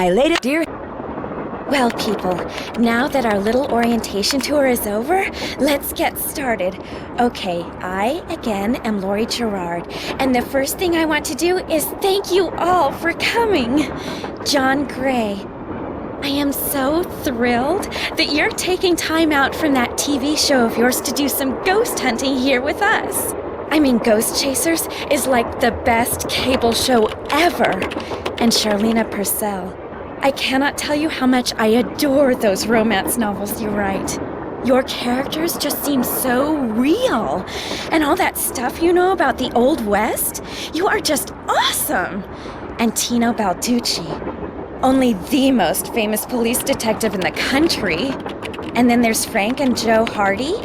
I laid it, dear. Well, people, now that our little orientation tour is over, let's get started. Okay, I, again, am Lori Gerard, and the first thing I want to do is thank you all for coming. John Gray, I am so thrilled that you're taking time out from that TV show of yours to do some ghost hunting here with us. I mean, Ghost Chasers is like the best cable show ever. And Charlena Purcell, I cannot tell you how much I adore those romance novels you write. Your characters just seem so real. And all that stuff you know about the Old West, you are just awesome. And Tino Balducci, only the most famous police detective in the country. And then there's Frank and Joe Hardy.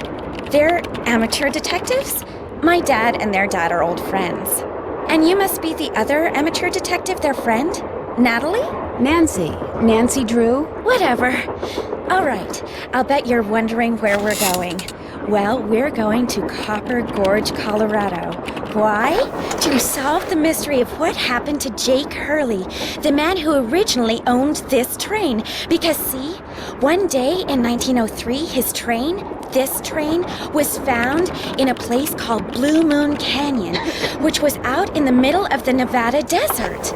They're amateur detectives. My dad and their dad are old friends. And you must be the other amateur detective, their friend? Natalie? Nancy Drew. Whatever. All right, I'll bet you're wondering where we're going. Well, we're going to Copper Gorge, Colorado. Why? To solve the mystery of what happened to Jake Hurley, the man who originally owned this train. Because see, one day in 1903, this train, was found in a place called Blue Moon Canyon, which was out in the middle of the Nevada desert.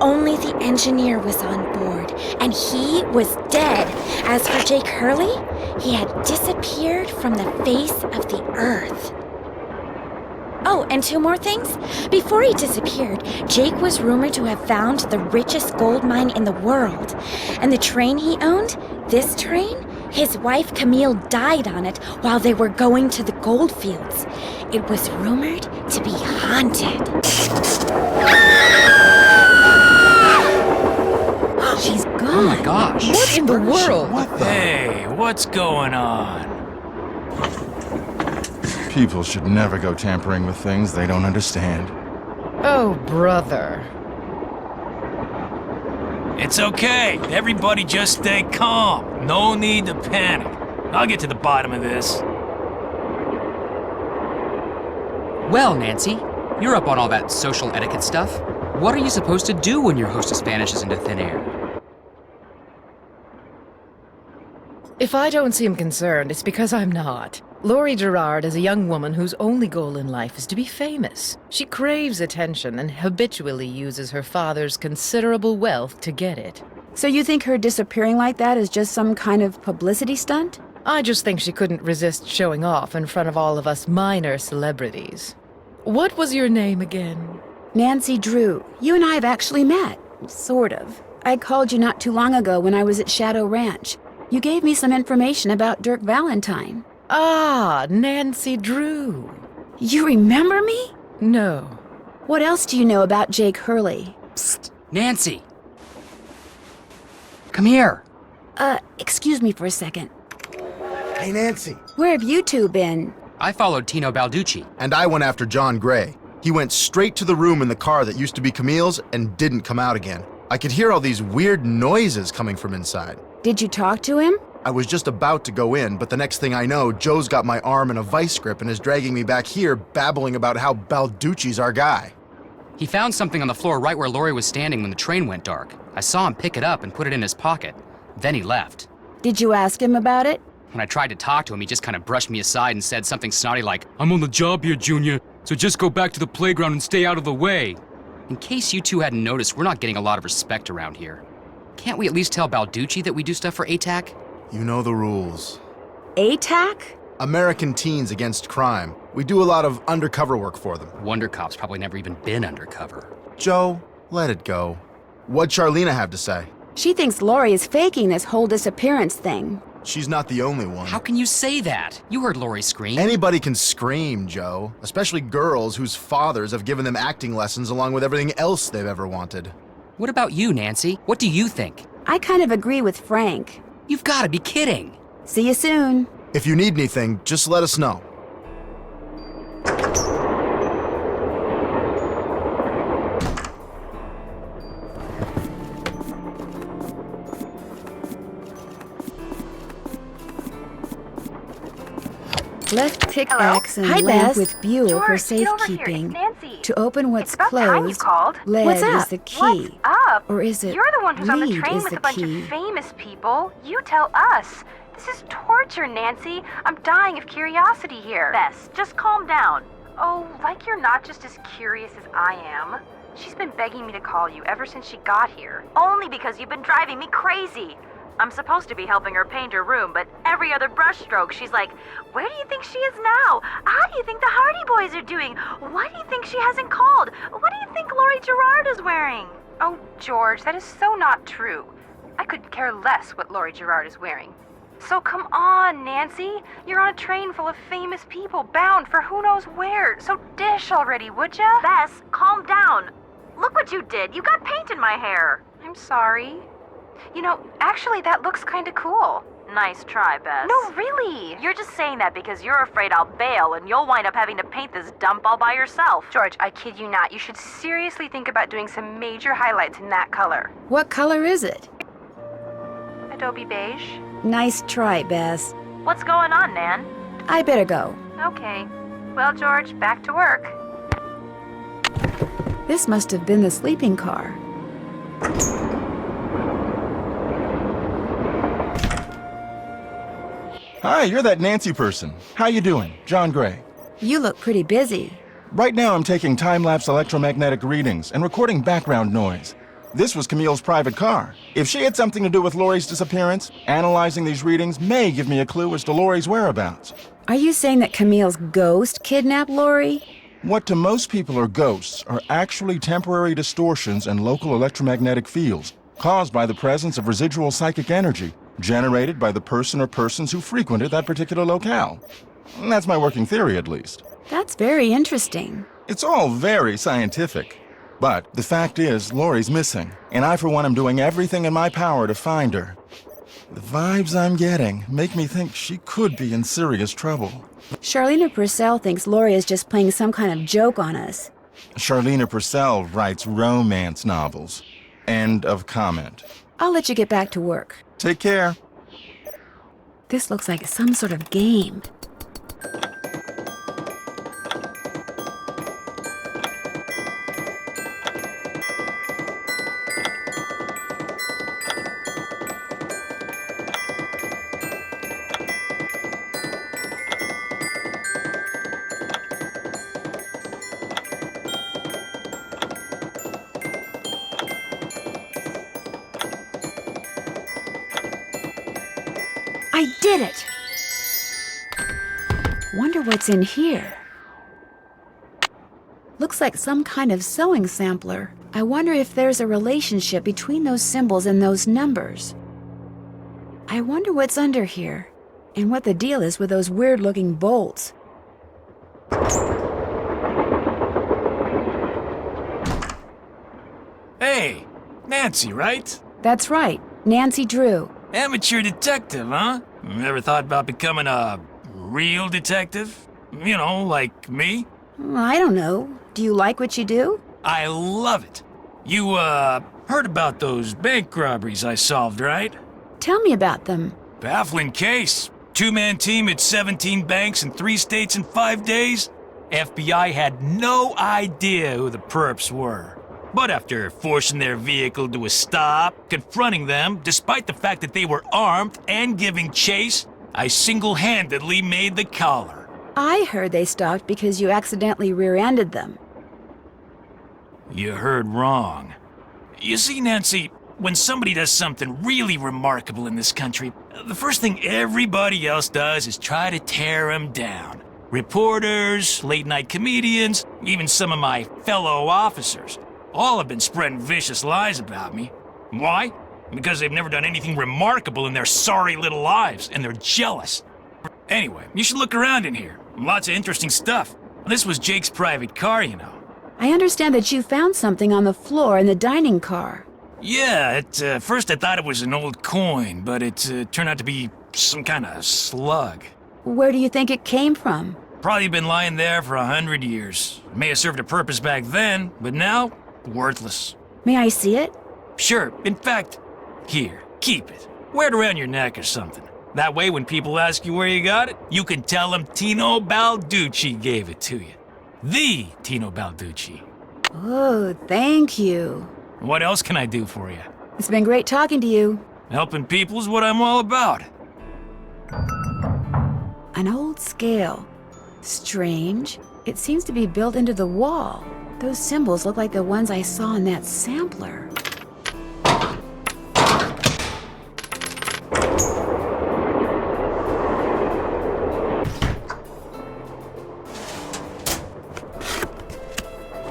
Only the engineer was on board, and he was dead. As for Jake Hurley, he had disappeared from the face of the earth. Oh, and two more things. Before he disappeared, Jake was rumored to have found the richest gold mine in the world. And the train he owned, this train, his wife Camille died on it while they were going to the gold fields. It was rumored to be haunted. She's gone. Oh my gosh. What in the world? Hey, what's going on? People should never go tampering with things they don't understand. Oh, brother. It's okay. Everybody just stay calm. No need to panic. I'll get to the bottom of this. Well, Nancy, you're up on all that social etiquette stuff. What are you supposed to do when your hostess vanishes into thin air? If I don't seem concerned, it's because I'm not. Lori Gerard is a young woman whose only goal in life is to be famous. She craves attention and habitually uses her father's considerable wealth to get it. So you think her disappearing like that is just some kind of publicity stunt? I just think she couldn't resist showing off in front of all of us minor celebrities. What was your name again? Nancy Drew. You and I have actually met. Sort of. I called you not too long ago when I was at Shadow Ranch. You gave me some information about Dirk Valentine. Ah, Nancy Drew. You remember me? No. What else do you know about Jake Hurley? Psst, Nancy! Come here. Excuse me for a second. Hey, Nancy. Where have you two been? I followed Tino Balducci. And I went after John Gray. He went straight to the room in the car that used to be Camille's and didn't come out again. I could hear all these weird noises coming from inside. Did you talk to him? I was just about to go in, but the next thing I know, Joe's got my arm in a vice grip and is dragging me back here, babbling about how Balducci's our guy. He found something on the floor right where Lori was standing when the train went dark. I saw him pick it up and put it in his pocket. Then he left. Did you ask him about it? When I tried to talk to him, he just kind of brushed me aside and said something snotty like, "I'm on the job here, Junior, so just go back to the playground and stay out of the way." In case you two hadn't noticed, we're not getting a lot of respect around here. Can't we at least tell Balducci that we do stuff for ATAC? You know the rules. ATAC? American Teens Against Crime. We do a lot of undercover work for them. Wonder Cop's probably never even been undercover. Joe, let it go. What'd Charlena have to say? She thinks Lori is faking this whole disappearance thing. She's not the only one. How can you say that? You heard Lori scream. Anybody can scream, Joe. Especially girls whose fathers have given them acting lessons along with everything else they've ever wanted. What about you, Nancy? What do you think? I kind of agree with Frank. You've got to be kidding. See you soon. If you need anything, just let us know. Left pickaxe and lamp with Buell for safekeeping. To open what's closed, lead is the key. up. Or is it You're the one who's on the lead train is with the a bunch key? of famous people. You tell us. This is torture, Nancy. I'm dying of curiosity here. Bess, just calm down. Oh, like you're not just as curious as I am. She's been begging me to call you ever since she got here. Only because you've been driving me crazy. I'm supposed to be helping her paint her room, but every other brushstroke, she's like, where do you think she is now? How do you think the Hardy Boys are doing? Why do you think she hasn't called? What do you think Laurie Gerard is wearing? Oh, George, that is so not true. I could care less what Laurie Gerard is wearing. So come on, Nancy. You're on a train full of famous people bound for who knows where. So dish already, would ya? Bess, calm down. Look what you did. You got paint in my hair. I'm sorry. You know, actually, that looks kind of cool. Nice try, Bess. No, really. You're just saying that because you're afraid I'll bail and you'll wind up having to paint this dump all by yourself. George, I kid you not. You should seriously think about doing some major highlights in that color. What color is it? Adobe beige. Nice try, Bess. What's going on, Nan? I better go. Okay. Well, George, back to work. This must have been the sleeping car. Hi, you're that Nancy person. How you doing? John Gray. You look pretty busy. Right now I'm taking time-lapse electromagnetic readings and recording background noise. This was Camille's private car. If she had something to do with Laurie's disappearance, analyzing these readings may give me a clue as to Laurie's whereabouts. Are you saying that Camille's ghost kidnapped Laurie? What to most people are ghosts are actually temporary distortions in local electromagnetic fields caused by the presence of residual psychic energy generated by the person or persons who frequented that particular locale. That's my working theory, at least. That's very interesting. It's all very scientific. But the fact is, Laurie's missing, and I, for one, am doing everything in my power to find her. The vibes I'm getting make me think she could be in serious trouble. Charlena Purcell thinks Laurie is just playing some kind of joke on us. Charlena Purcell writes romance novels. End of comment. I'll let you get back to work. Take care. This looks like some sort of game. I did it! Wonder what's in here. Looks like some kind of sewing sampler. I wonder if there's a relationship between those symbols and those numbers. I wonder what's under here, and what the deal is with those weird-looking bolts. Hey, Nancy, right? That's right, Nancy Drew. Amateur detective, huh? Ever thought about becoming a real detective? You know, like me? I don't know. Do you like what you do? I love it. You, heard about those bank robberies I solved, right? Tell me about them. Baffling case. Two-man team at 17 banks in 3 states in 5 days. FBI had no idea who the perps were. But after forcing their vehicle to a stop, confronting them, despite the fact that they were armed and giving chase, I single-handedly made the collar. I heard they stopped because you accidentally rear-ended them. You heard wrong. You see, Nancy, when somebody does something really remarkable in this country, the first thing everybody else does is try to tear them down. Reporters, late-night comedians, even some of my fellow officers. All have been spreading vicious lies about me. Why? Because they've never done anything remarkable in their sorry little lives, and they're jealous. Anyway, you should look around in here. Lots of interesting stuff. This was Jake's private car, you know. I understand that you found something on the floor in the dining car. Yeah, at first I thought it was an old coin, but it turned out to be some kind of slug. Where do you think it came from? Probably been lying there for 100 years. May have served a purpose back then, but now, worthless. May I see it? Sure. In fact, here, keep it. Wear it around your neck or something. That way, when people ask you where you got it, you can tell them Tino Balducci gave it to you. The Tino Balducci. Oh, thank you. What else can I do for you? It's been great talking to you. Helping people is what I'm all about. An old scale. Strange. It seems to be built into the wall. Those symbols look like the ones I saw in that sampler.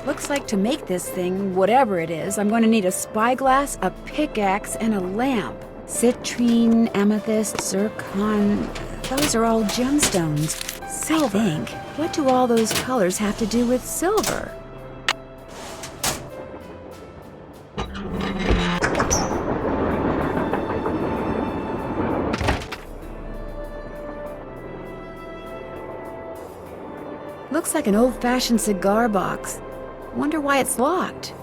Looks like to make this thing, whatever it is, I'm going to need a spyglass, a pickaxe, and a lamp. Citrine, amethyst, zircon, those are all gemstones. Silver ink. What do all those colors have to do with silver? Looks like an old-fashioned cigar box. Wonder why it's locked.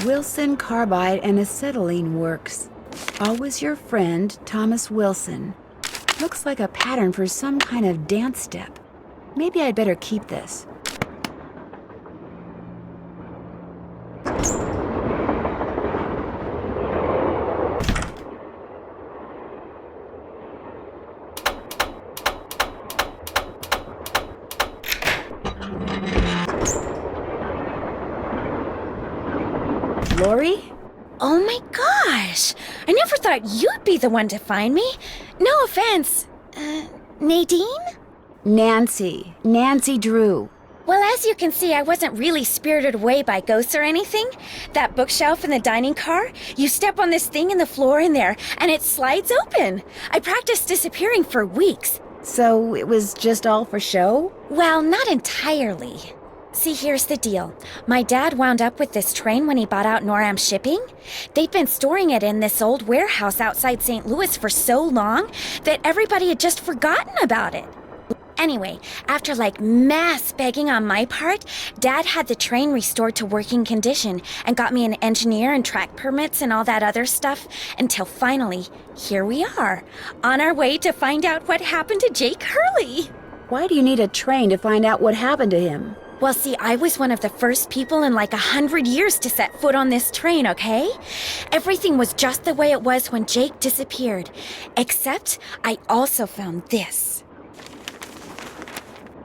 Wilson Carbide and Acetylene Works. Always your friend, Thomas Wilson. Looks like a pattern for some kind of dance step. Maybe I'd better keep this. Lori? Oh my gosh! I never thought you'd be the one to find me. No offense. Nadine? Nancy. Nancy Drew. Well, as you can see, I wasn't really spirited away by ghosts or anything. That bookshelf in the dining car, you step on this thing in the floor in there, and it slides open. I practiced disappearing for weeks. So it was just all for show? Well, not entirely. See, here's the deal. My dad wound up with this train when he bought out Noram Shipping. They'd been storing it in this old warehouse outside St. Louis for so long that everybody had just forgotten about it. Anyway, after mass begging on my part, Dad had the train restored to working condition and got me an engineer and track permits and all that other stuff until finally, here we are, on our way to find out what happened to Jake Hurley. Why do you need a train to find out what happened to him? Well, see, I was one of the first people in 100 years to set foot on this train, okay? Everything was just the way it was when Jake disappeared. Except I also found this.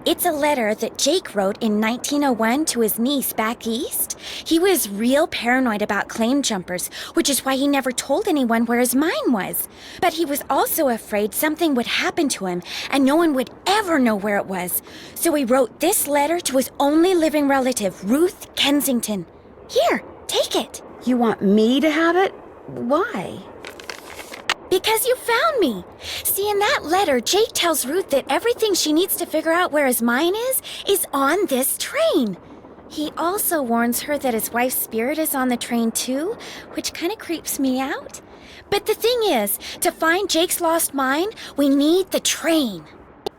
It's a letter that Jake wrote in 1901 to his niece back east. He was real paranoid about claim jumpers, which is why he never told anyone where his mine was. But he was also afraid something would happen to him and no one would ever know where it was. So he wrote this letter to his only living relative, Ruth Kensington. Here, take it. You want me to have it? Why? Because you found me. See, in that letter, Jake tells Ruth that everything she needs to figure out where his mine is on this train. He also warns her that his wife's spirit is on the train too, which kind of creeps me out. But the thing is, to find Jake's lost mine, we need the train.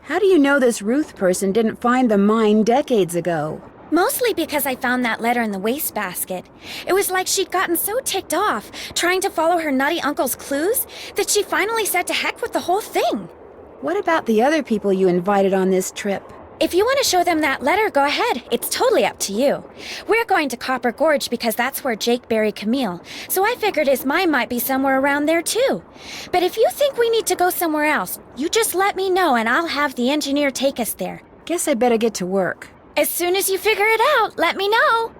How do you know this Ruth person didn't find the mine decades ago? Mostly because I found that letter in the wastebasket. It was like she'd gotten so ticked off, trying to follow her nutty uncle's clues, that she finally said to heck with the whole thing. What about the other people you invited on this trip? If you want to show them that letter, go ahead. It's totally up to you. We're going to Copper Gorge because that's where Jake buried Camille, so I figured his mine might be somewhere around there too. But if you think we need to go somewhere else, you just let me know and I'll have the engineer take us there. Guess I better get to work. As soon as you figure it out, let me know.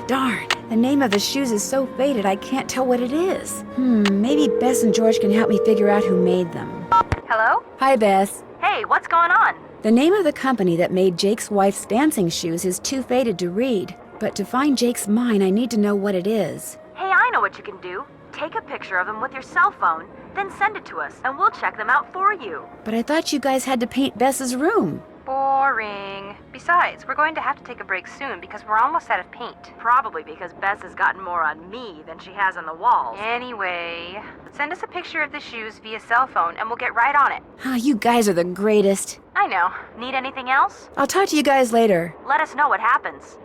Darn, the name of the shoes is so faded I can't tell what it is. Maybe Bess and George can help me figure out who made them. Hello? Hi, Bess. Hey, what's going on? The name of the company that made Jake's wife's dancing shoes is too faded to read. But to find Jake's mine, I need to know what it is. Hey, I know what you can do. Take a picture of them with your cell phone, then send it to us, and we'll check them out for you. But I thought you guys had to paint Bess's room. Boring. Besides, we're going to have to take a break soon because we're almost out of paint. Probably because Bess has gotten more on me than she has on the walls. Anyway, send us a picture of the shoes via cell phone and we'll get right on it. You guys are the greatest. I know. Need anything else? I'll talk to you guys later. Let us know what happens.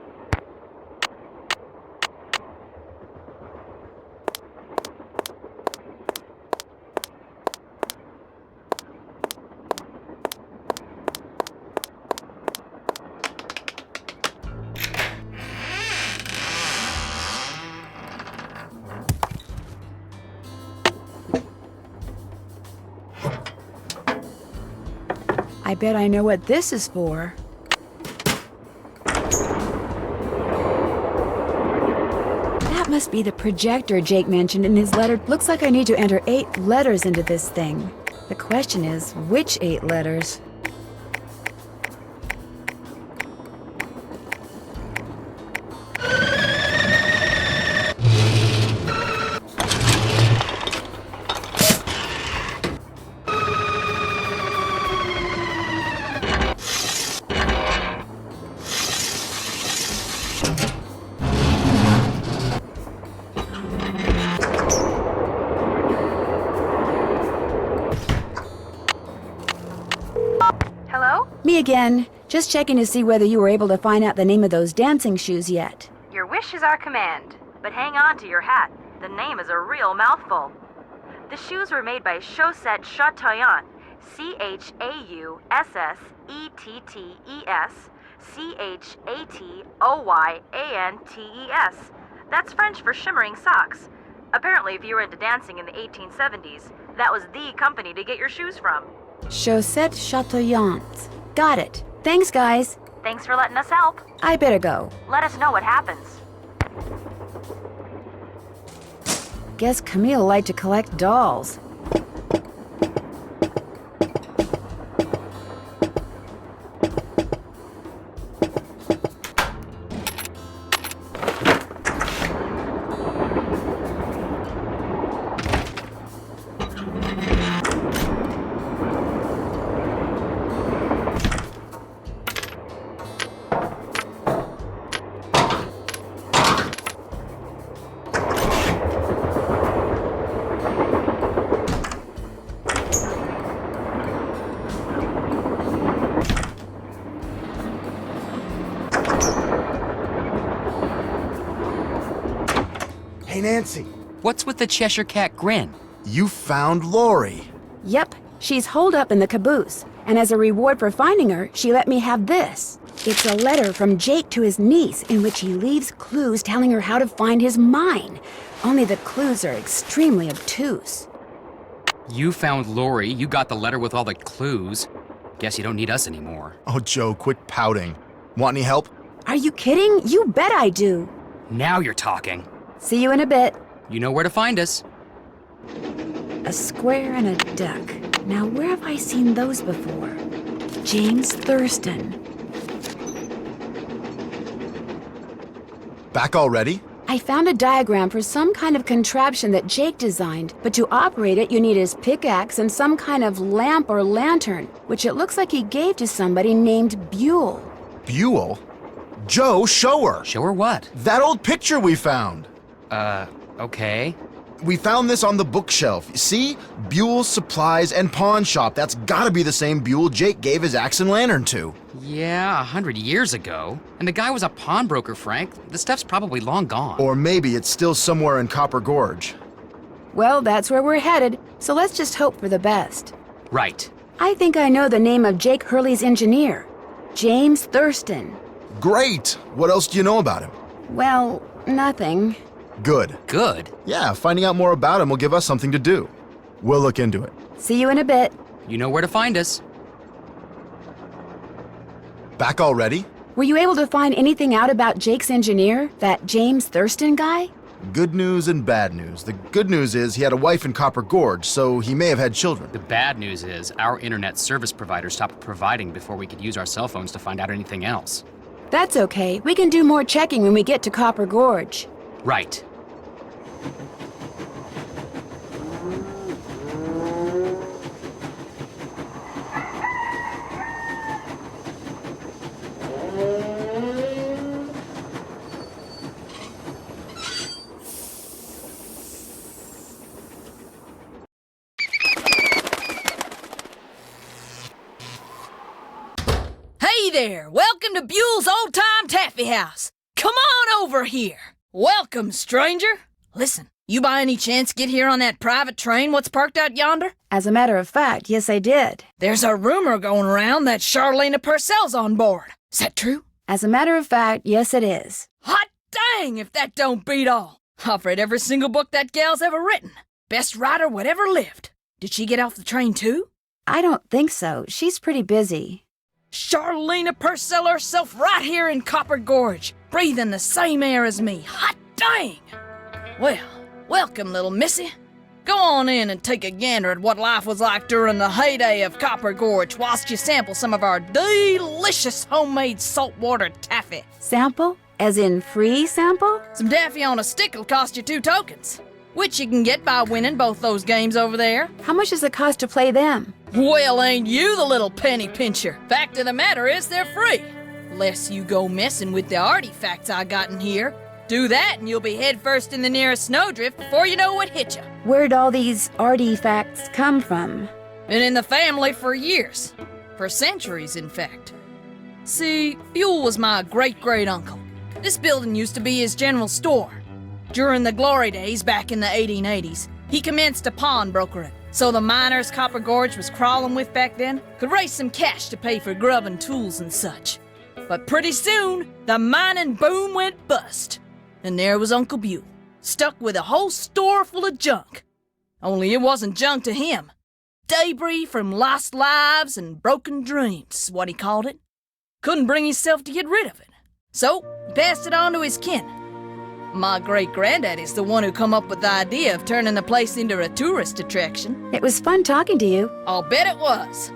I bet I know what this is for. That must be the projector Jake mentioned in his letter. Looks like I need to enter 8 letters into this thing. The question is, which 8 letters? Hello? Me again. Just checking to see whether you were able to find out the name of those dancing shoes yet. Your wish is our command. But hang on to your hat. The name is a real mouthful. The shoes were made by Chaussette Chateauyantes. Chaussettetes. Chatoyantes. That's French for shimmering socks. Apparently, if you were into dancing in the 1870s, that was the company to get your shoes from. Chaussette Chateauyantes. Got it. Thanks, guys. Thanks for letting us help. I better go. Let us know what happens. Guess Camille liked to collect dolls. Hey, Nancy, What's with the Cheshire Cat grin? you found Lori. Yep, she's holed up in the caboose, and as a reward for finding her, she let me have this. It's a letter from Jake to his niece in which he leaves clues telling her how to find his mine. Only the clues are extremely obtuse. You found Lori, you got the letter with all the clues. Guess you don't need us anymore. Oh, Joe, quit pouting. Want any help? Are you kidding? You bet I do. Now you're talking. See you in a bit. You know where to find us. A square and a duck. Now, where have I seen those before? James Thurston. Back already? I found a diagram for some kind of contraption that Jake designed, but to operate it, you need his pickaxe and some kind of lamp or lantern, which it looks like he gave to somebody named Buell. Buell? Joe, show her. Show her what? That old picture we found. Okay. We found this on the bookshelf. See? Buell's Supplies and Pawn Shop. That's gotta be the same Buell Jake gave his axe and lantern to. Yeah, 100 years ago. And the guy was a pawnbroker, Frank. The stuff's probably long gone. Or maybe it's still somewhere in Copper Gorge. Well, that's where we're headed, so let's just hope for the best. Right. I think I know the name of Jake Hurley's engineer. James Thurston. Great! What else do you know about him? Well, nothing. Good. Good. Yeah, finding out more about him will give us something to do. We'll look into it. See you in a bit. You know where to find us. Back already? Were you able to find anything out about Jake's engineer, that James Thurston guy? Good news and bad news. The good news is he had a wife in Copper Gorge, so he may have had children. The bad news is our internet service provider stopped providing before we could use our cell phones to find out anything else. That's okay. We can do more checking when we get to Copper Gorge. Right. Hey there! Welcome to Buell's Old Time Taffy House. Come on over here. Welcome, stranger. Listen, you by any chance get here on that private train what's parked out yonder? As a matter of fact, yes, I did. There's a rumor going around that Charlena Purcell's on board. Is that true? As a matter of fact, yes, it is. Hot dang if that don't beat all. I've read every single book that gal's ever written. Best writer whatever lived. Did she get off the train too? I don't think so. She's pretty busy. Charlena Purcell herself right here in Copper Gorge, breathing the same air as me. Hot dang! Well, welcome, little missy. Go on in and take a gander at what life was like during the heyday of Copper Gorge whilst you sample some of our delicious homemade saltwater taffy. Sample? As in free sample? Some taffy on a stick will cost you 2 tokens, which you can get by winning both those games over there. How much does it cost to play them? Well, ain't you the little penny pincher? Fact of the matter is they're free. Less you go messing with the artifacts I got in here. Do that and you'll be headfirst in the nearest snowdrift before you know what hit you. Where'd all these artifacts come from? Been in the family for years. For centuries, in fact. See, Buell was my great-great-uncle. This building used to be his general store. During the glory days back in the 1880s, he commenced a pawnbrokering. So the miners Copper Gorge was crawling with back then could raise some cash to pay for grub and tools and such. But pretty soon, the mining boom went bust. And there was Uncle Buell, stuck with a whole store full of junk. Only it wasn't junk to him. Debris from lost lives and broken dreams is what he called it. Couldn't bring himself to get rid of it. So, he passed it on to his kin. My great-granddaddy's the one who come up with the idea of turning the place into a tourist attraction. It was fun talking to you. I'll bet it was.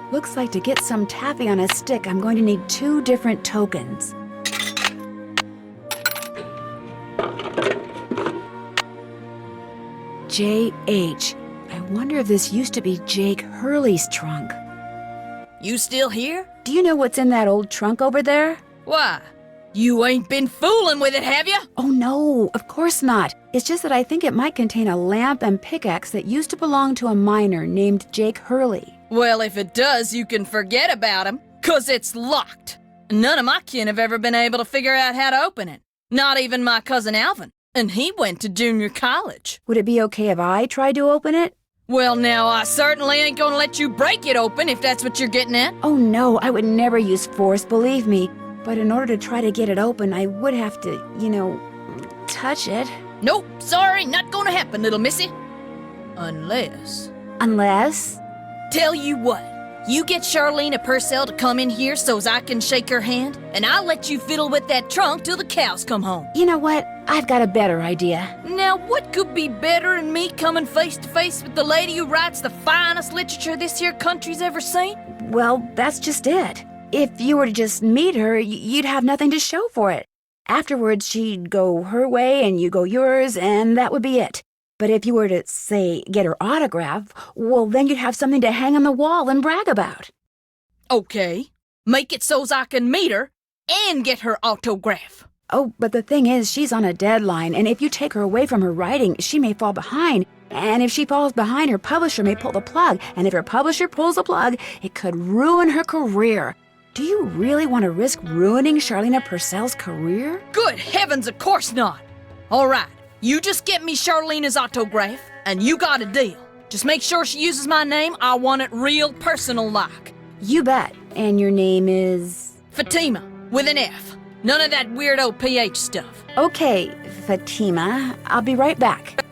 Looks like to get some taffy on a stick, I'm going to need 2 different tokens. J.H. I wonder if this used to be Jake Hurley's trunk. You still here? Do you know what's in that old trunk over there? Why? You ain't been fooling with it, have you? Oh no, of course not. It's just that I think it might contain a lamp and pickaxe that used to belong to a miner named Jake Hurley. Well, if it does, you can forget about him, 'cause it's locked. None of my kin have ever been able to figure out how to open it. Not even my cousin Alvin, and he went to junior college. Would it be okay if I tried to open it? Well, now, I certainly ain't gonna let you break it open if that's what you're getting at. Oh no, I would never use force, believe me. But in order to try to get it open, I would have to, touch it. Nope, sorry, not gonna happen, little missy. Unless... Unless? Tell you what, you get Charlena Purcell to come in here so's I can shake her hand, and I'll let you fiddle with that trunk till the cows come home. You know what? I've got a better idea. Now, what could be better than me coming face to face with the lady who writes the finest literature this here country's ever seen? Well, that's just it. If you were to just meet her, you'd have nothing to show for it. Afterwards, she'd go her way and you go yours, and that would be it. But if you were to, say, get her autograph, well, then you'd have something to hang on the wall and brag about. Okay. Make it so's I can meet her and get her autograph. Oh, but the thing is, she's on a deadline, and if you take her away from her writing, she may fall behind. And if she falls behind, her publisher may pull the plug. And if her publisher pulls the plug, it could ruin her career. Do you really want to risk ruining Charlena Purcell's career? Good heavens, of course not. All right, you just get me Charlena's autograph, and you got a deal. Just make sure she uses my name. I want it real personal-like. You bet. And your name is? Fatima, with an F. None of that weirdo PH stuff. Okay, Fatima. I'll be right back.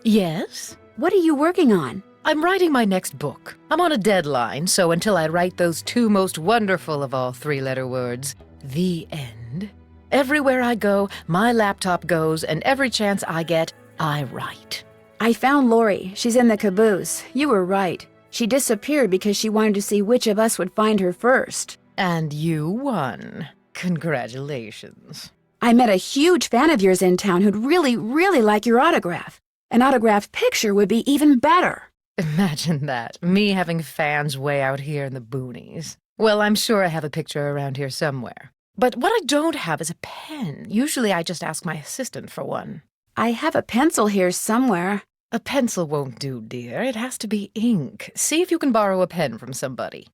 Yes? What are you working on? I'm writing my next book. I'm on a deadline, so until I write those 2 most wonderful of all 3-letter words, the end, Everywhere I go, my laptop goes, and every chance I get, I write. I found Lori. She's in the caboose. You were right. She disappeared because she wanted to see which of us would find her first. And you won. Congratulations. I met a huge fan of yours in town who'd really, really like your autograph. An autographed picture would be even better. Imagine that, me having fans way out here in the boonies. Well, I'm sure I have a picture around here somewhere. But what I don't have is a pen. Usually I just ask my assistant for one. I have a pencil here somewhere. A pencil won't do, dear. It has to be ink. See if you can borrow a pen from somebody.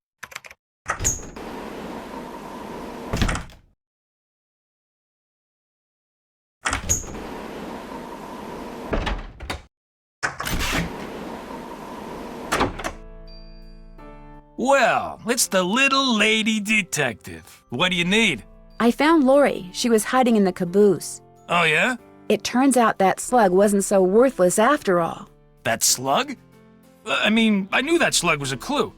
Well, it's the little lady detective. What do you need? I found Lori. She was hiding in the caboose. Oh, yeah? It turns out that slug wasn't so worthless after all. That slug? I mean, I knew that slug was a clue.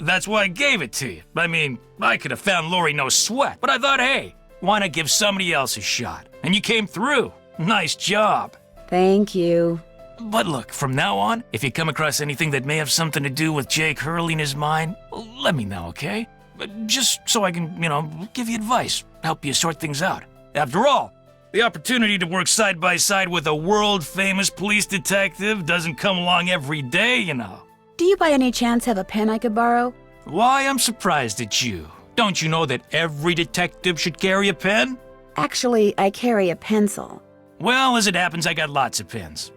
That's why I gave it to you. I mean, I could have found Lori no sweat, but I thought, hey, why not give somebody else a shot? And you came through. Nice job. Thank you. But look, from now on, if you come across anything that may have something to do with Jake Hurley in his mind, let me know, okay? Just so I can, give you advice, help you sort things out. After all, the opportunity to work side by side with a world-famous police detective doesn't come along every day, you know. Do you by any chance have a pen I could borrow? Why, I'm surprised at you. Don't you know that every detective should carry a pen? Actually, I carry a pencil. Well, as it happens, I got lots of pens.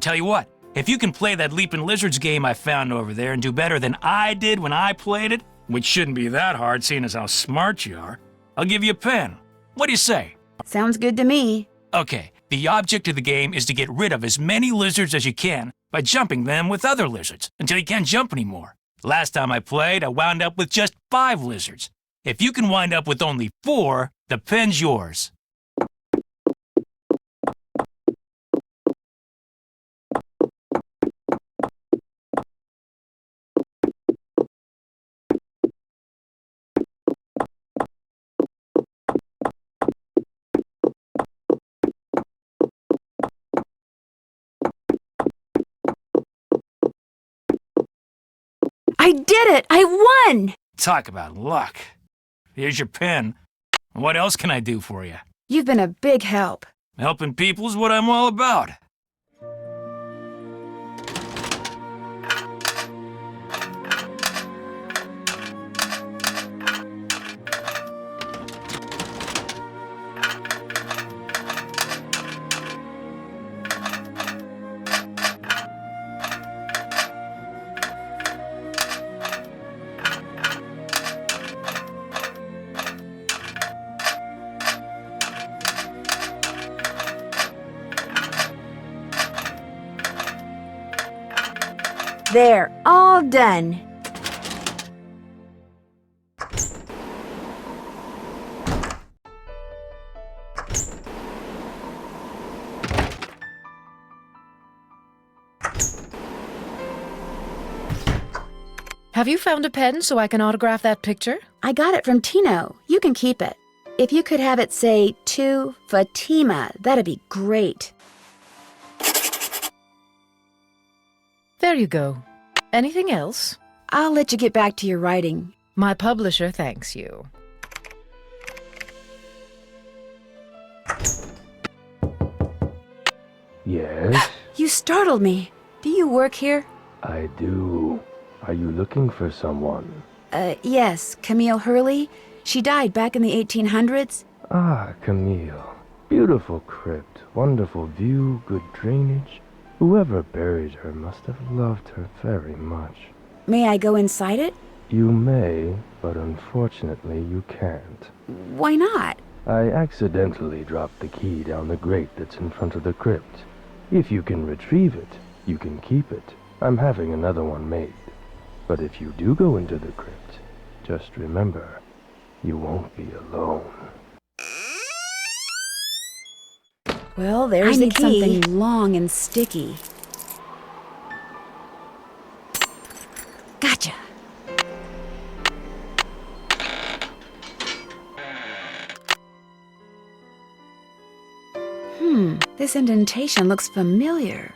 Tell you what, if you can play that Leapin' Lizards game I found over there and do better than I did when I played it, which shouldn't be that hard seeing as how smart you are, I'll give you a pen. What do you say? Sounds good to me. Okay, the object of the game is to get rid of as many lizards as you can by jumping them with other lizards until you can't jump anymore. Last time I played, I wound up with just 5 lizards. If you can wind up with only 4, the pen's yours. I did it! I won! Talk about luck. Here's your pen. What else can I do for you? You've been a big help. Helping people's what I'm all about. There, all done. Have you found a pen so I can autograph that picture? I got it from Tino. You can keep it. If you could have it say, to Fatima, that'd be great. There you go. Anything else? I'll let you get back to your writing. My publisher thanks you. Yes, You startled me. Do you work here? I do. Are you looking for someone? Yes, Camille Hurley. She died back in the 1800s. Ah, Camille. Beautiful crypt, wonderful view, good drainage. Whoever buried her must have loved her very much. May I go inside it? You may, but unfortunately you can't. Why not? I accidentally dropped the key down the grate that's in front of the crypt. If you can retrieve it, you can keep it. I'm having another one made. But if you do go into the crypt, just remember, you won't be alone. Well, there's the key. I need something long and sticky. Gotcha. This indentation looks familiar.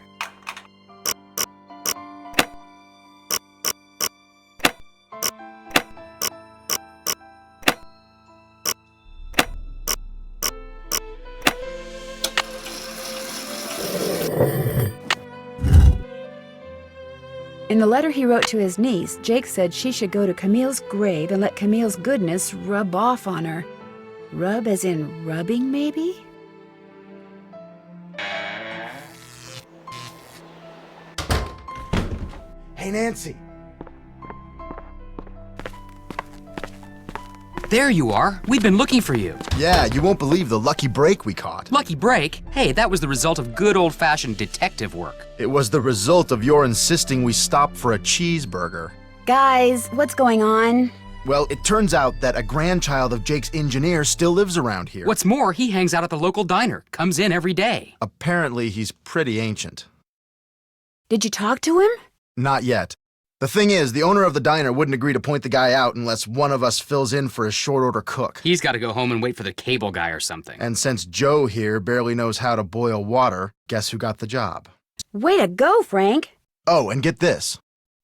In the letter he wrote to his niece, Jake said she should go to Camille's grave and let Camille's goodness rub off on her. Rub as in rubbing, maybe? Hey, Nancy. There you are. We've been looking for you. Yeah, you won't believe the lucky break we caught. Lucky break? Hey, that was the result of good old-fashioned detective work. It was the result of your insisting we stop for a cheeseburger. Guys, what's going on? Well, it turns out that a grandchild of Jake's engineer still lives around here. What's more, he hangs out at the local diner, comes in every day. Apparently, he's pretty ancient. Did you talk to him? Not yet. The thing is, the owner of the diner wouldn't agree to point the guy out unless one of us fills in for his short-order cook. He's got to go home and wait for the cable guy or something. And since Joe here barely knows how to boil water, guess who got the job? Way to go, Frank. Oh, and get this.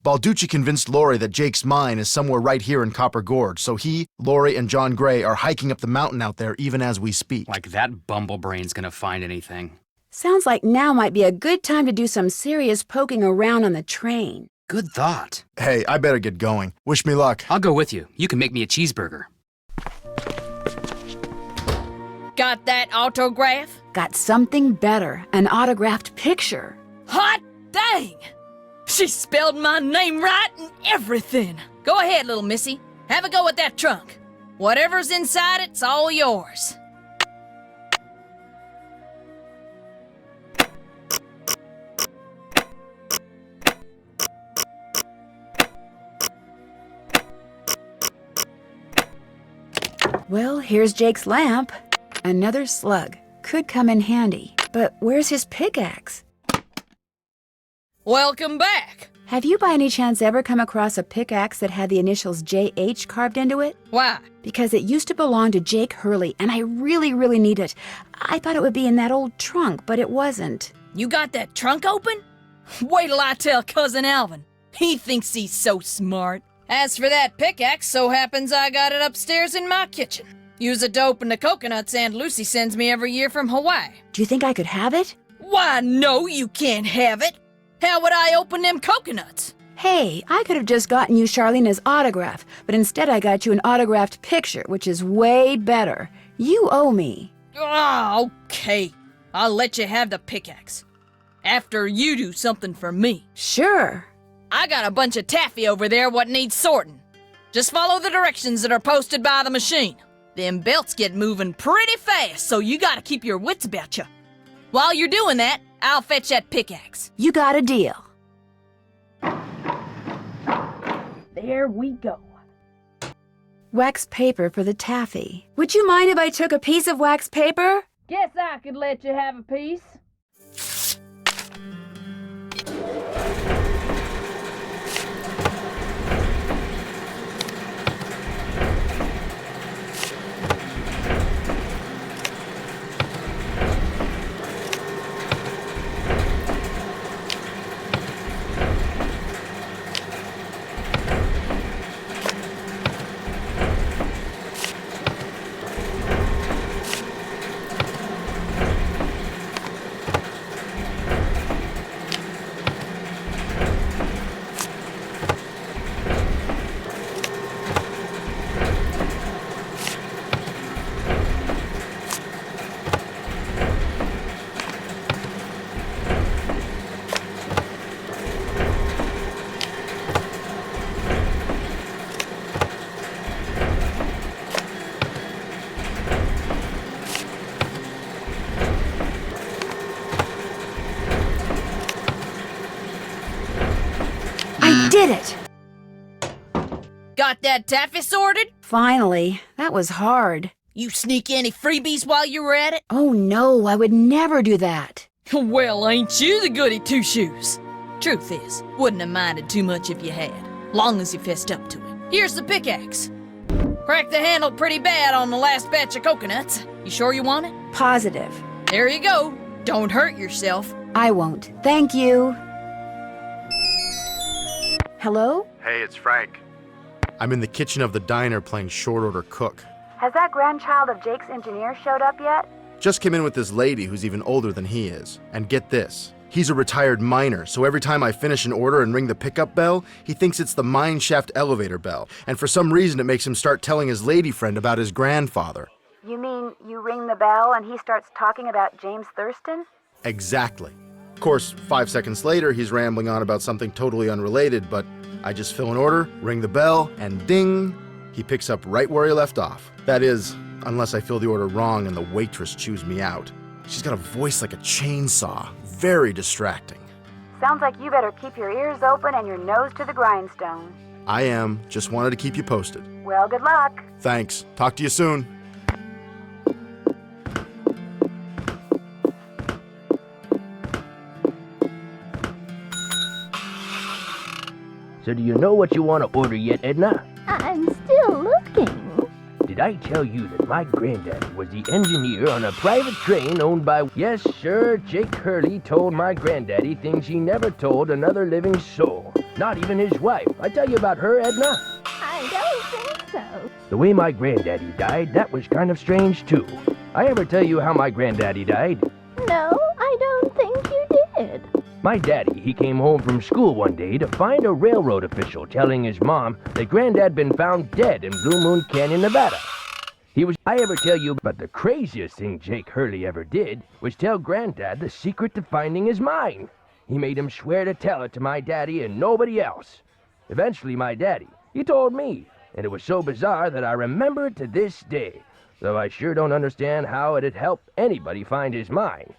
Balducci convinced Lori that Jake's mine is somewhere right here in Copper Gorge, so he, Lori, and John Gray are hiking up the mountain out there even as we speak. Like that bumblebrain's gonna find anything. Sounds like now might be a good time to do some serious poking around on the train. Good thought. Hey, I better get going. Wish me luck. I'll go with you. You can make me a cheeseburger. Got that autograph? Got something better, an autographed picture. Hot dang! She spelled my name right and everything. Go ahead, little missy. Have a go at that trunk. Whatever's inside it's all yours. Well, here's Jake's lamp. Another slug. Could come in handy. But where's his pickaxe? Welcome back. Have you by any chance ever come across a pickaxe that had the initials JH carved into it? Why? Because it used to belong to Jake Hurley, and I really, really need it. I thought it would be in that old trunk, but it wasn't. You got that trunk open? Wait till I tell Cousin Alvin. He thinks he's so smart. As for that pickaxe, so happens I got it upstairs in my kitchen. Use it to open the coconuts Aunt Lucy sends me every year from Hawaii. Do you think I could have it? Why, no, you can't have it. How would I open them coconuts? Hey, I could have just gotten you Charlena's autograph, but instead I got you an autographed picture, which is way better. You owe me. Oh, okay. I'll let you have the pickaxe. After you do something for me. Sure. I got a bunch of taffy over there what needs sorting. Just follow the directions that are posted by the machine. Them belts get moving pretty fast, so you gotta keep your wits about you. While you're doing that, I'll fetch that pickaxe. You got a deal. There we go. Wax paper for the taffy. Would you mind if I took a piece of wax paper? Guess I could let you have a piece. I did it! Got that taffy sorted? Finally. That was hard. You sneak any freebies while you were at it? Oh no, I would never do that. Well, ain't you the goody two-shoes? Truth is, wouldn't have minded too much if you had, long as you fessed up to it. Here's the pickaxe. Cracked the handle pretty bad on the last batch of coconuts. You sure you want it? Positive. There you go. Don't hurt yourself. I won't. Thank you. Hello? Hey, it's Frank. I'm in the kitchen of the diner playing short order cook. Has that grandchild of Jake's engineer showed up yet? Just came in with this lady who's even older than he is. And get this, he's a retired miner, so every time I finish an order and ring the pickup bell, he thinks it's the mine shaft elevator bell. And for some reason it makes him start telling his lady friend about his grandfather. You mean you ring the bell and he starts talking about James Thurston? Exactly. Of course, 5 seconds later, he's rambling on about something totally unrelated, but I just fill an order, ring the bell, and ding, he picks up right where he left off. That is, unless I fill the order wrong and the waitress chews me out. She's got a voice like a chainsaw. Very distracting. Sounds like you better keep your ears open and your nose to the grindstone. I am. Just wanted to keep you posted. Well, good luck. Thanks. Talk to you soon. So do you know what you want to order yet, Edna? I'm still looking. Did I tell you that my granddaddy was the engineer on a private train owned by... Yes, sir, Jake Hurley told my granddaddy things he never told another living soul. Not even his wife. I tell you about her, Edna? I don't think so. The way my granddaddy died, that was kind of strange, too. I ever tell you how my granddaddy died? No, I don't think you did. My daddy, he came home from school one day to find a railroad official telling his mom that Granddad been found dead in Blue Moon Canyon, Nevada. I ever tell you about the craziest thing Jake Hurley ever did was tell Granddad the secret to finding his mine. He made him swear to tell it to my daddy and nobody else. Eventually my daddy, he told me, and it was so bizarre that I remember it to this day, though I sure don't understand how it'd help anybody find his mine.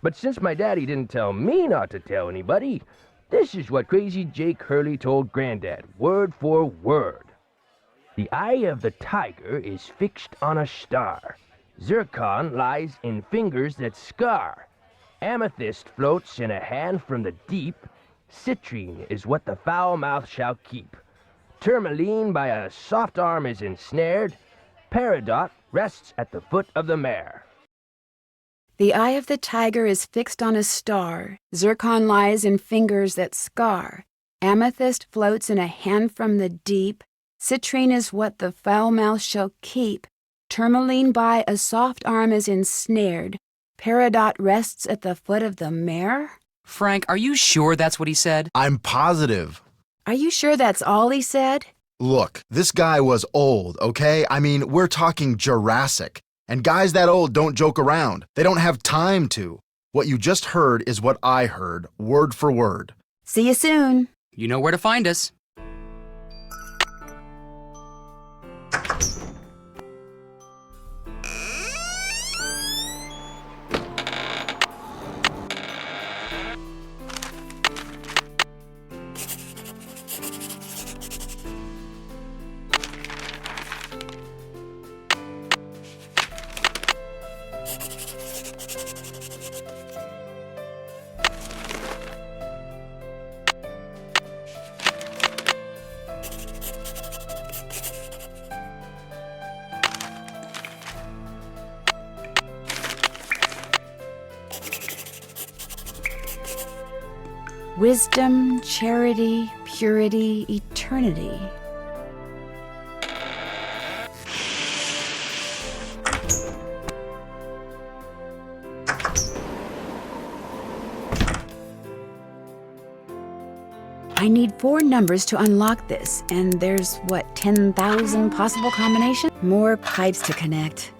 But since my daddy didn't tell me not to tell anybody, this is what crazy Jake Hurley told Granddad, word for word. The eye of the tiger is fixed on a star. Zircon lies in fingers that scar. Amethyst floats in a hand from the deep. Citrine is what the foul mouth shall keep. Tourmaline by a soft arm is ensnared. Peridot rests at the foot of the mare. The eye of the tiger is fixed on a star. Zircon lies in fingers that scar. Amethyst floats in a hand from the deep. Citrine is what the foul mouth shall keep. Tourmaline by a soft arm is ensnared. Peridot rests at the foot of the mare? Frank, are you sure that's what he said? I'm positive. Are you sure that's all he said? Look, this guy was old, okay? I mean, we're talking Jurassic. And guys that old don't joke around. They don't have time to. What you just heard is what I heard, word for word. See you soon. You know where to find us. Wisdom, charity, purity, eternity. I need 4 numbers to unlock this, and there's, what, 10,000 possible combinations? More pipes to connect.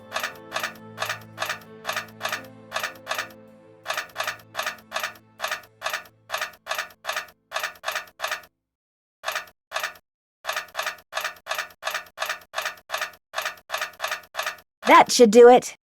That should do it.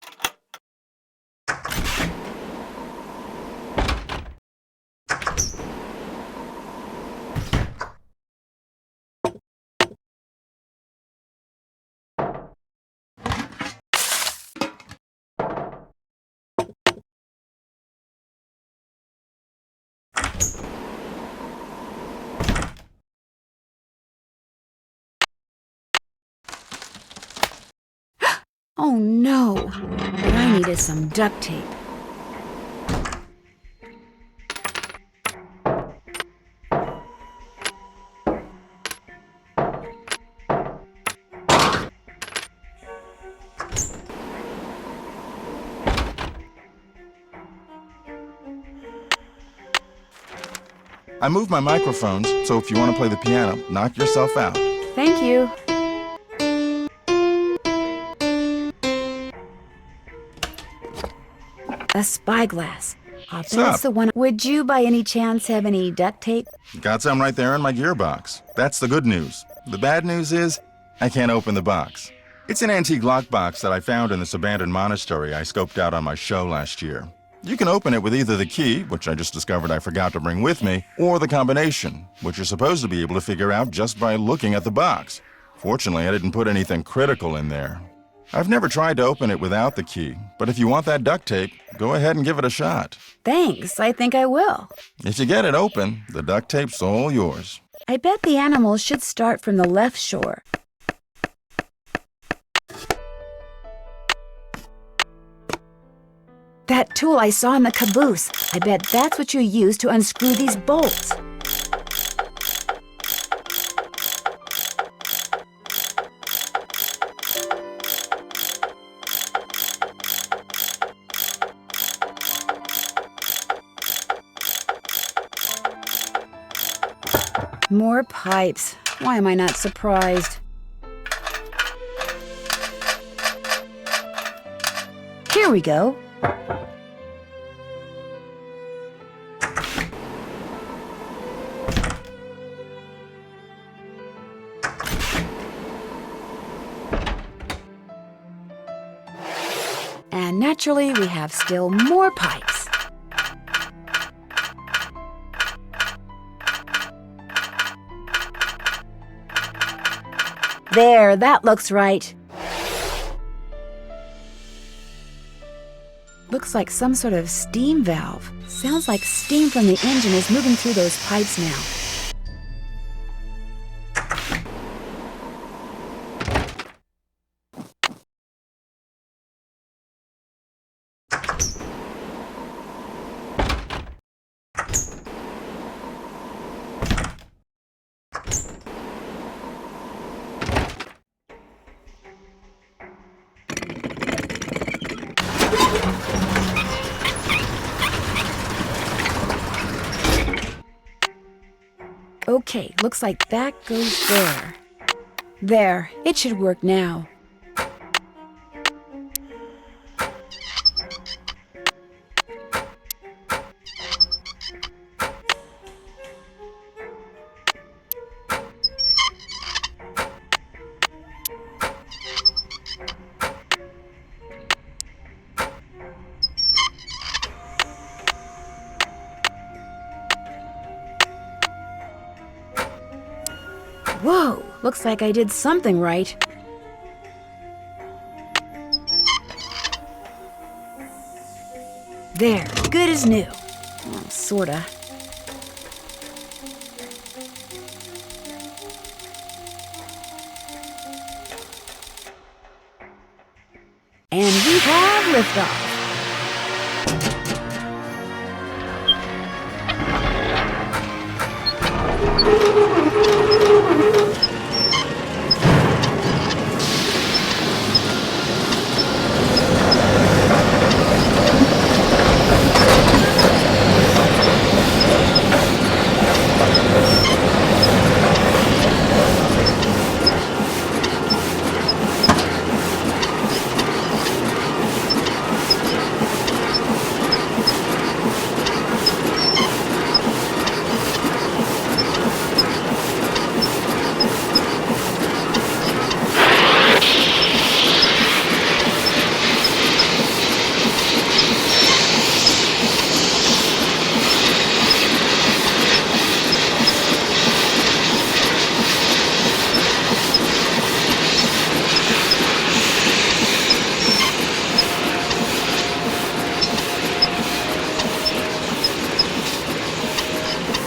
Oh no, what I need is some duct tape. I moved my microphones, so if you want to play the piano, knock yourself out. Thank you. A spyglass. I bet Sup? it's the one. Would you by any chance have any duct tape? Got some right there in my gearbox. That's the good news. The bad news is, I can't open the box. It's an antique lockbox that I found in this abandoned monastery I scoped out on my show last year. You can open it with either the key, which I just discovered I forgot to bring with me, or the combination, which you're supposed to be able to figure out just by looking at the box. Fortunately, I didn't put anything critical in there. I've never tried to open it without the key, but if you want that duct tape, go ahead and give it a shot. Thanks, I think I will. If you get it open, the duct tape's all yours. I bet the animals should start from the left shore. That tool I saw in the caboose. I bet that's what you use to unscrew these bolts. More pipes. Why am I not surprised? Here we go. And naturally, we have still more pipes. There, that looks right. Looks like some sort of steam valve. Sounds like steam from the engine is moving through those pipes now. Okay, looks like that goes there. There, it should work now. Whoa, looks like I did something right. There, good as new. Well, sorta. And we have liftoff.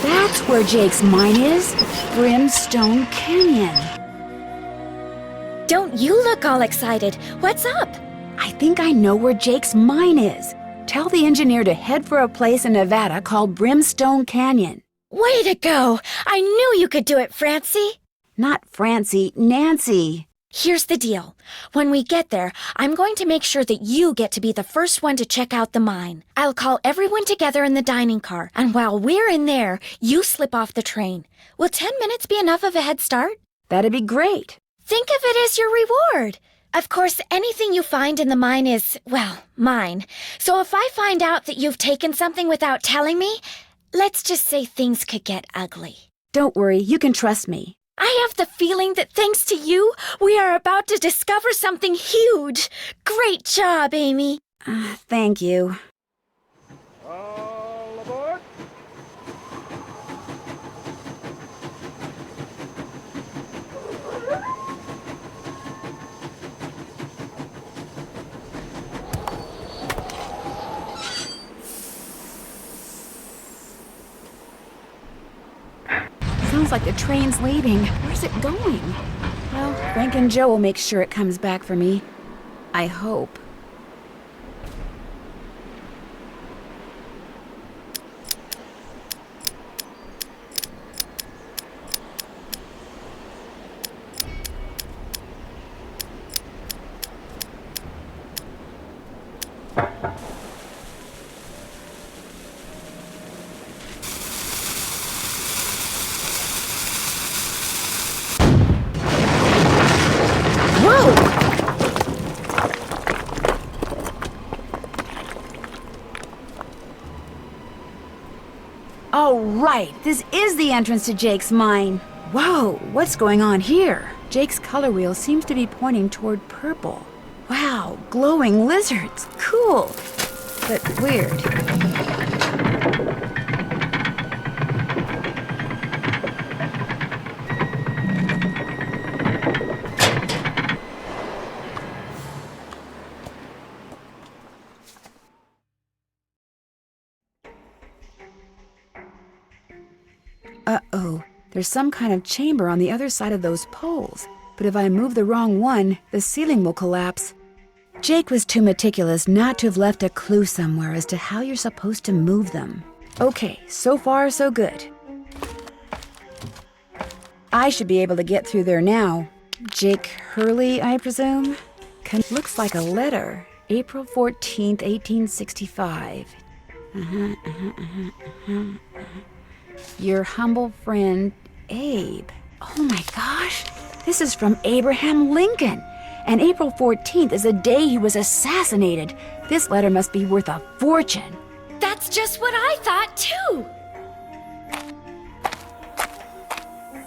That's where Jake's mine is. Brimstone Canyon. Don't you look all excited. What's up? I think I know where Jake's mine is. Tell the engineer to head for a place in Nevada called Brimstone Canyon. Way to go! I knew you could do it, Francie. Not Francie, Nancy. Here's the deal. When we get there, I'm going to make sure that you get to be the first one to check out the mine. I'll call everyone together in the dining car, and while we're in there, you slip off the train. Will 10 minutes be enough of a head start? That'd be great. Think of it as your reward. Of course, anything you find in the mine is, well, mine. So if I find out that you've taken something without telling me, let's just say things could get ugly. Don't worry, you can trust me. I have the feeling that thanks to you, we are about to discover something huge. Great job, Amy. Thank you. All aboard! Sounds like the train's leaving. Where's it going? Well, Frank and Joe will make sure it comes back for me. I hope. Oh, right. This is the entrance to Jake's mine. Whoa, what's going on here? Jake's color wheel seems to be pointing toward purple. Wow, glowing lizards. Cool, but weird. Uh-oh, there's some kind of chamber on the other side of those poles. But if I move the wrong one, the ceiling will collapse. Jake was too meticulous not to have left a clue somewhere as to how you're supposed to move them. Okay, so far so good. I should be able to get through there now. Jake Hurley, I presume? Looks like a letter. April 14th, 1865. Your humble friend, Abe. Oh my gosh, this is from Abraham Lincoln. And April 14th is the day he was assassinated. This letter must be worth a fortune. That's just what I thought, too.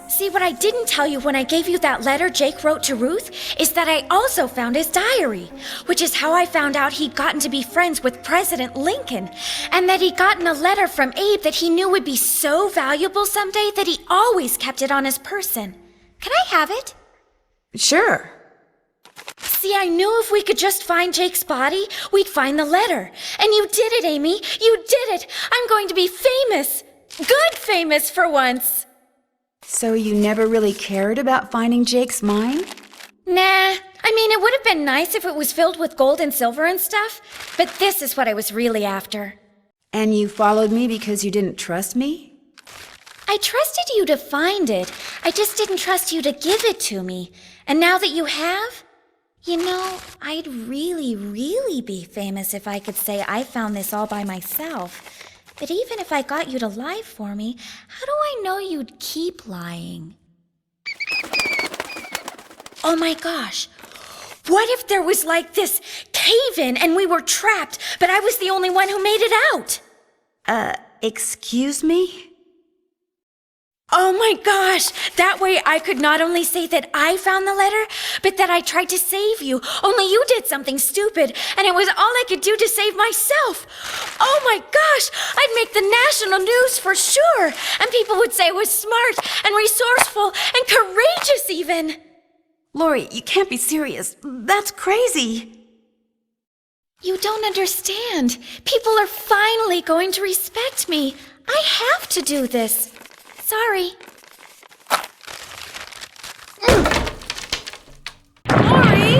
See, what I didn't tell you when I gave you that letter Jake wrote to Ruth is that I also found his diary, which is how I found out he'd gotten to be friends with President Lincoln, and that he'd gotten a letter from Abe that he knew would be so valuable someday that he always kept it on his person. Can I have it? Sure. See, I knew if we could just find Jake's body, we'd find the letter. And you did it, Amy. You did it. I'm going to be famous. Good famous for once. So you never really cared about finding Jake's mine? Nah. I mean, it would have been nice if it was filled with gold and silver and stuff, but this is what I was really after. And you followed me because you didn't trust me? I trusted you to find it. I just didn't trust you to give it to me. And now that you have, you know, I'd really, really be famous if I could say I found this all by myself. But even if I got you to lie for me, how do I know you'd keep lying? Oh my gosh. What if there was like this cave-in and we were trapped, but I was the only one who made it out? Excuse me? Oh my gosh! That way I could not only say that I found the letter, but that I tried to save you, only you did something stupid, and it was all I could do to save myself. Oh my gosh! I'd make the national news for sure, and people would say I was smart and resourceful and courageous even. Lori, you can't be serious. That's crazy. You don't understand. People are finally going to respect me. I have to do this. Sorry. Lori!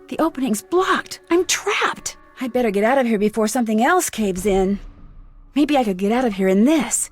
The opening's blocked. I'm trapped. I'd better get out of here before something else caves in. Maybe I could get out of here in this.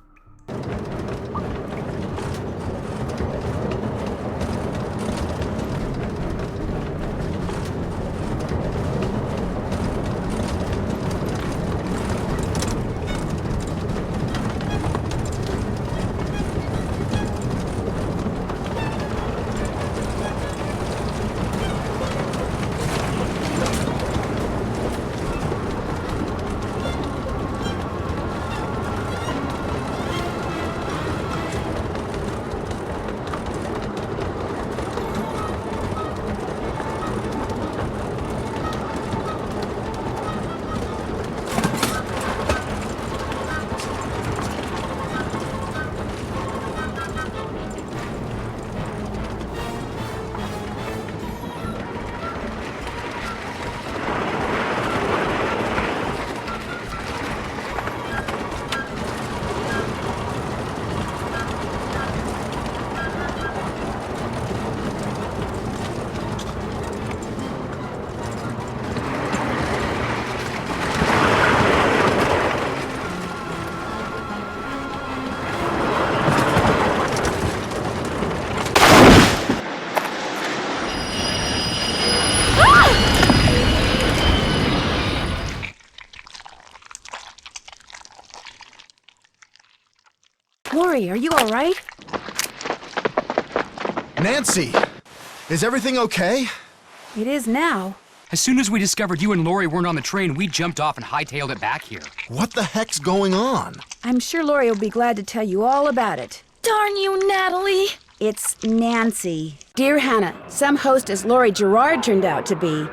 Lori, are you all right? Nancy! Is everything okay? It is now. As soon as we discovered you and Lori weren't on the train, we jumped off and hightailed it back here. What the heck's going on? I'm sure Lori will be glad to tell you all about it. Darn you, Natalie! It's Nancy. Dear Hannah, some hostess Lori Gerard turned out to be